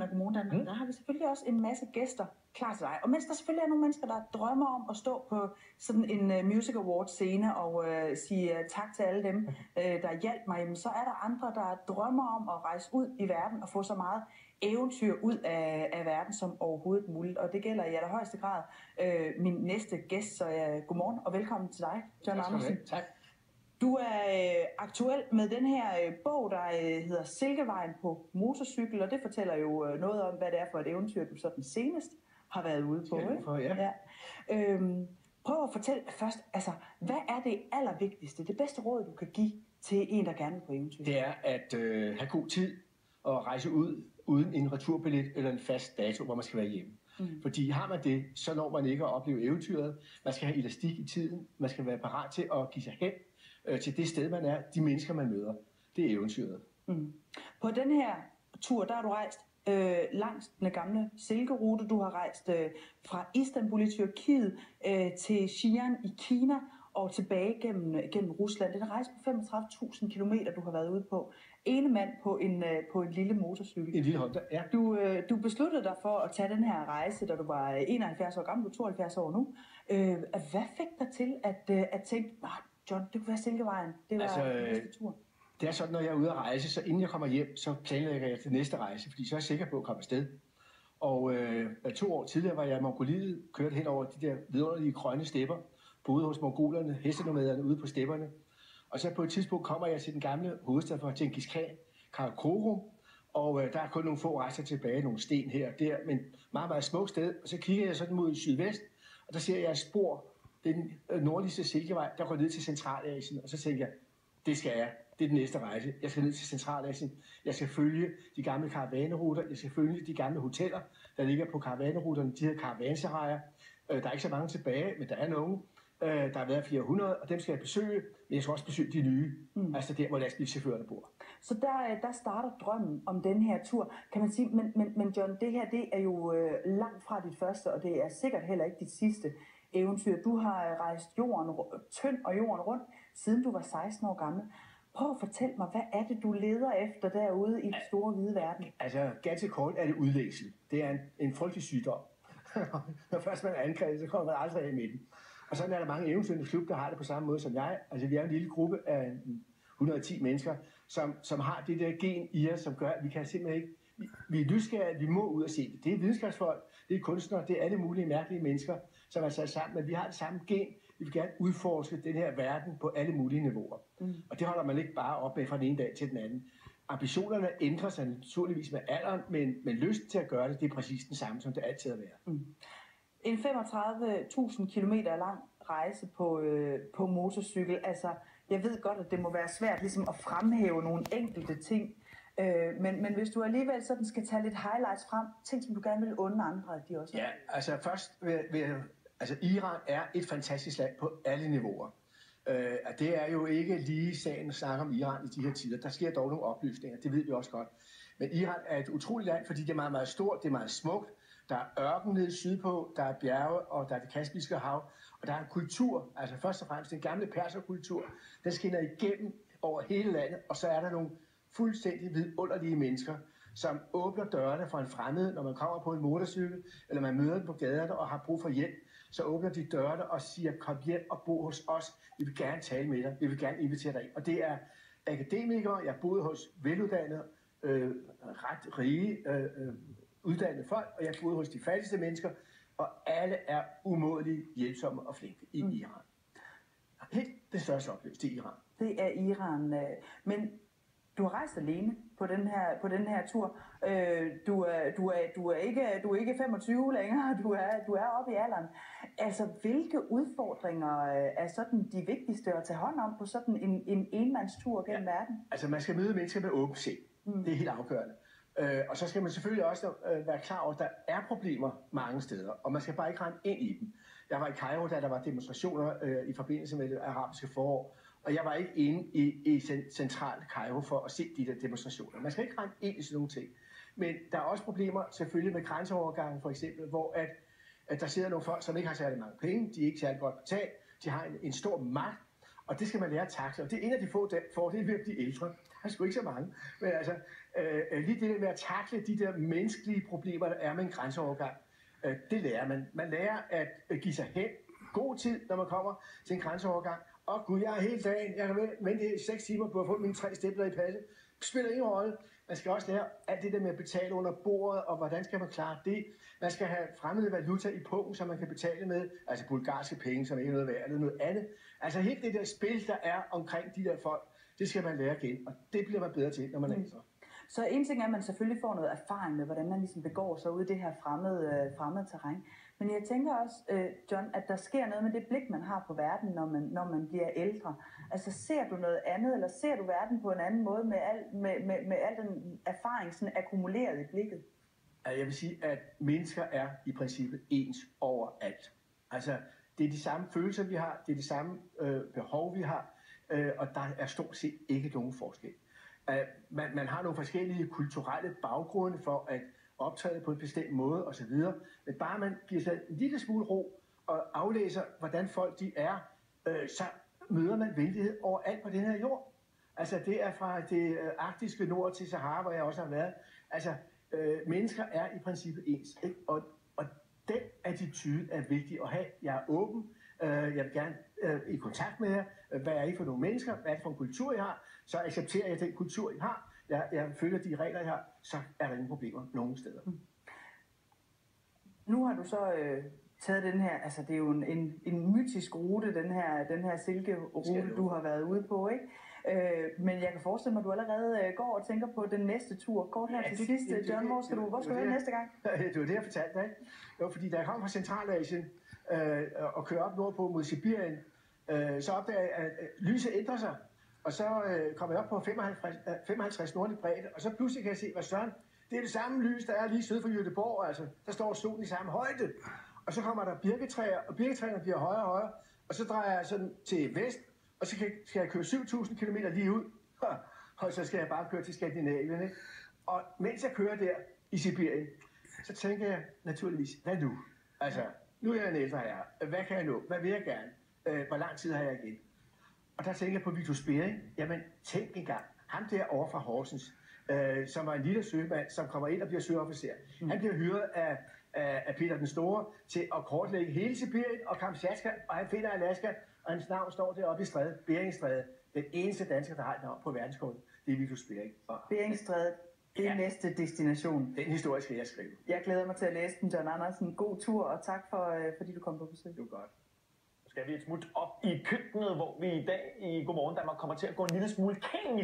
af Godmorgen Danmark, der har vi selvfølgelig også en masse gæster klar til dig. Og mens der selvfølgelig er nogle mennesker, der drømmer om at stå på sådan en Music Awards scene og sige tak til alle dem, der hjalp mig, jamen, så er der andre, der drømmer om at rejse ud i verden og få så meget eventyr ud af verden som overhovedet muligt. Og det gælder i allerhøjeste grad min næste gæst, så godmorgen og velkommen til dig, John Andersen. Tak. Du er aktuel med den her bog, der hedder Silkevejen på motorcykel, og det fortæller jo noget om, hvad det er for et eventyr, du sådan senest har været ude på. Ja. Prøv at fortælle først, altså, hvad er det allervigtigste, det bedste råd, du kan give til en, der gerne vil på eventyr? Det er at have god tid og rejse ud uden en returbillet eller en fast dato, hvor man skal være hjemme. Fordi har man det, så når man ikke at opleve eventyret. Man skal have elastik i tiden. Man skal være parat til at give sig hen til det sted, man er. De mennesker, man møder. Det er eventyret. På den her tur, der har du rejst langs den gamle silkerute. Du har rejst fra Istanbul i Tyrkiet til Xi'an i Kina og tilbage gennem Rusland. Det er en rejse på 35.000 kilometer, du har været ude på. Ene mand på en lille motorcykel. En lille Honda, ja. Du besluttede dig for at tage den her rejse, da du var 71 år gammel, du er 72 år nu. Hvad fik dig til at tænke, John, det kunne være Silkevejen, det var næste tur? Det er sådan, når jeg er ude at rejse, så inden jeg kommer hjem, så planlægger jeg til næste rejse, fordi så er jeg sikker på at komme afsted. Og 2 år tidligere var jeg i Mongoliet, kørte hen over de der vidunderlige grønne stepper, boede hos mongolerne, hestenomaderne ude på stepperne. Og så på et tidspunkt kommer jeg til den gamle hovedstad for Genghis Khan, Karakorum, og der er kun nogle få rester tilbage, nogle sten her og der, men meget, meget smukt sted. Og så kigger jeg sådan mod sydvest, og der ser jeg et spor, den nordligste Silkevej, der går ned til Centralasien, og så tænker jeg, det skal jeg. Det er den næste rejse. Jeg skal ned til Centralasien. Jeg skal følge de gamle karavaneruter. Jeg skal følge de gamle hoteller, der ligger på karavaneruterne. De her karavanserajer. Der er ikke så mange tilbage, men der er nogen. Der har været 400, og dem skal jeg besøge. Men jeg skal også besøge de nye. Altså der, hvor lastbilchaufførerne bor. Så der starter drømmen om den her tur, kan man sige. Men John, det her det er jo langt fra dit første, og det er sikkert heller ikke dit sidste eventyr. Du har rejst tynd og jorden rundt, siden du var 16 år gammel. Prøv at fortælle mig, hvad er det, du leder efter derude i den store hvide verden? Altså, ganske kort er det udlægsel. Det er en frygtelig sygdom. Når først man er angrebet, så kommer man aldrig af med den. Og sådan er der mange eventyrende klub, der har det på samme måde som jeg. Altså, vi er en lille gruppe af 110 mennesker, som har det der gen i os, som gør, at vi kan simpelthen ikke... Vi er nysgerrige, vi må ud og se det. Det er videnskabsfolk, det er kunstnere, det er alle mulige mærkelige mennesker, som er sat sammen. Men vi har det samme gen. Vi vil gerne udforske den her verden på alle mulige niveauer. Og det holder man ikke bare op med fra den ene dag til den anden. Ambitionerne ændrer sig naturligvis med alderen, men lysten til at gøre det, det er præcis den samme, som det altid har været. En 35.000 kilometer lang rejse på motorcykel. Altså, jeg ved godt, at det må være svært ligesom at fremhæve nogle enkelte ting. Men hvis du alligevel sådan skal tage lidt highlights frem, ting som du gerne vil unde andre, at de også... Ja, altså først altså Iran er et fantastisk land på alle niveauer. Det er jo ikke lige sagen at snakke om Iran i de her tider. Der sker dog nogle oplysninger, det ved vi også godt. Men Iran er et utroligt land, fordi det er meget, meget stort, det er meget smukt. Der er ørken nede sydpå, der er bjerge, og der er det Kaspiske hav. Og der er en kultur, altså først og fremmest den gamle perserkultur, der skinner igennem over hele landet. Og så er der nogle fuldstændig vidunderlige mennesker, som åbner dørene for en fremmed, når man kommer på en motorcykel, eller man møder dem på gaderne og har brug for hjælp, så åbner de dørene og siger, kom hjem og bo hos os. Vi vil gerne tale med dig. Vi vil gerne invitere dig ind. Og det er akademikere. Jeg boede hos veluddannede, ret rige, uddannede folk, og jeg boede hos de fattigste mennesker, og alle er umådeligt hjælpsomme og flinke i Iran. Helt det største oplevelse, det er Iran. Det er Iran. Men du har rejst alene på den her tur. Du er ikke 25 længere, du er oppe i alderen. Altså, hvilke udfordringer er sådan de vigtigste at tage hånd om på sådan en enmandstur gennem verden? Altså, man skal møde mennesker med åbent sind. Det er helt afgørende. Og så skal man selvfølgelig også være klar over, at der er problemer mange steder, og man skal bare ikke rende ind i dem. Jeg var i Kairo, da der var demonstrationer i forbindelse med det arabiske forår, og jeg var ikke inde i centralt Kairo for at se de der demonstrationer. Man skal ikke rende ind i sådan nogle ting. Men der er også problemer selvfølgelig med grænseovergangen for eksempel, hvor at der sidder nogle folk, som ikke har særlig mange penge, de er ikke særlig godt betalt, de har en stor magt, Og det skal man lære at tackle, og det er en af de få fordele ved at blive ældre. Der er sgu ikke så mange. Men altså, lige det med at tackle de der menneskelige problemer, der er med en grænseovergang, det lærer man. Man lærer at give sig hen. God tid, når man kommer til en grænseovergang. Og gud, jeg er hele dagen, jeg kan vente i 6 timer på at få mine 3 stempler i passet. Det spiller ingen rolle. Man skal også lære alt det der med at betale under bordet, og hvordan skal man klare det. Man skal have fremmede valuta i pungen, som man kan betale med, altså bulgarske penge, som ikke er noget værd, eller noget andet. Altså helt det der spil, der er omkring de der folk, det skal man lære igen, og det bliver man bedre til, når man er ældre. Så en ting er, at man selvfølgelig får noget erfaring med, hvordan man ligesom begår sig ude i det her fremmede terræn. Men jeg tænker også, John, at der sker noget med det blik, man har på verden, når man bliver ældre. Altså ser du noget andet, eller ser du verden på en anden måde med al den erfaring sådan akkumuleret i blikket? Jeg vil sige, at mennesker er i princippet ens overalt. Altså, det er de samme følelser, vi har, det er de samme behov, vi har, og der er stort set ikke nogen forskel. Man har nogle forskellige kulturelle baggrunde for at optræde på en bestemt måde osv. Men bare man giver sig en lille smule ro og aflæser, hvordan folk de er, så møder man venlighed overalt på den her jord. Altså det er fra det arktiske nord til Sahara, hvor jeg også har været. Altså mennesker er i princippet ens. Ikke? Og den attitude er vigtig at have. Jeg er åben. Jeg vil gerne i kontakt med jer. Hvad er I for nogle mennesker? Hvad er det for en kultur, I har? Så accepterer jeg den kultur, I har. Jeg følger de regler, I har. Så er der ingen problemer nogen steder. Nu har du så taget den her, altså det er jo en mytisk rute, den her silkerute, du har været ude på, ikke? Men jeg kan forestille mig, at du allerede går og tænker på den næste tur. Kort her til sidst, John, hvor skal du være næste gang? Det var det, jeg fortalte dig. Det var fordi, da jeg kom fra Centralasien og kører op nordpå mod Sibirien, så opdager jeg, at lyset ændrer sig. Og så kommer jeg op på 55 nordlig bredde, og så pludselig kan jeg se, hvad søren, det er det samme lys, der er lige syd for Göteborg, altså. Der står solen i samme højde. Og så kommer der birketræer, og birketræerne bliver højere og højere, og så drejer jeg sådan til vest, og så skal jeg køre 7.000 km lige ud, og så skal jeg bare køre til Skandinavien, ikke? Og mens jeg kører der i Sibirien, så tænker jeg naturligvis, hvad nu? Altså, nu er jeg en ældre herre. Hvad kan jeg nå? Hvad vil jeg gerne? Hvor lang tid har jeg igen? Og der tænker jeg på Vitus Bering. Jamen, tænk engang. Ham der over fra Horsens, som var en lille sømand, som kommer ind og bliver søofficer. Han bliver hyret af Peter den Store til at kortlægge hele Sibirien og Kamchatka, og han finder Alaska, og hans navn står deroppe i strædet, Beringstrædet. Den eneste dansker, der har et navn på verdenskortet, det er Vitus Bering. Beringstrædet, det er næste destination. Den historie skal jeg skrive. Jeg glæder mig til at læse den, John Andersen. God tur, og tak fordi du kom på besøg. Det var godt. Nu skal vi et smut op i køkkenet, hvor vi i dag i Godmorgen Danmark kommer til at gå en lille smule kemisk.